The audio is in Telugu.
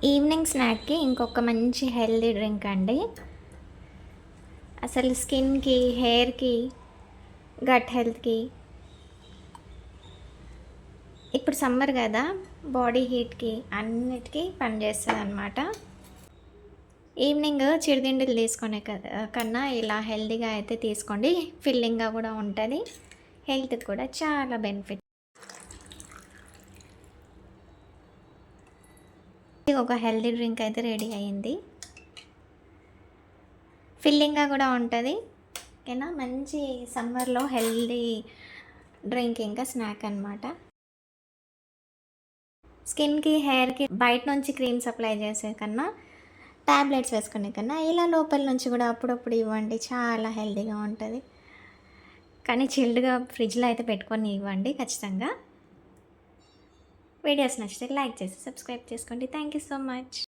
ఈవినింగ్ స్నాక్కి ఇంకొక మంచి హెల్దీ డ్రింక్ అండి. అసలు స్కిన్కి, హెయిర్కి, గట్ హెల్త్కి, ఇప్పుడు సమ్మర్ కదా, బాడీ హీట్కి అన్నిటికీ పనిచేస్తుంది అనమాట. ఈవినింగ్ చిరుతిండులు తీసుకునే కన్నా ఇలా హెల్దీగా అయితే తీసుకోండి. ఫిల్లింగ్గా కూడా ఉంటుంది, హెల్త్కి కూడా చాలా బెనిఫిట్. ఒక హెల్దీ డ్రింక్ అయితే రెడీ అయింది. ఫిల్లింగ్గా కూడా ఉంటుంది. ఓకేనా, మంచి సమ్మర్లో హెల్దీ డ్రింక్ ఇంకా స్నాక్ అనమాట. స్కిన్కి, హెయిర్కి బయట నుంచి క్రీమ్స్ అప్లై చేసే కన్నా, ట్యాబ్లెట్స్ వేసుకునే కన్నా ఇలా లోపల నుంచి కూడా అప్పుడప్పుడు ఇవ్వండి, చాలా హెల్దీగా ఉంటుంది. కానీ చిల్డ్గా ఫ్రిడ్జ్లో అయితే పెట్టుకొని ఇవ్వండి ఖచ్చితంగా. వీడియోస్ నచ్చితే లైక్ చేసి సబ్స్క్రైబ్ చేసుకోండి. Thank you so much.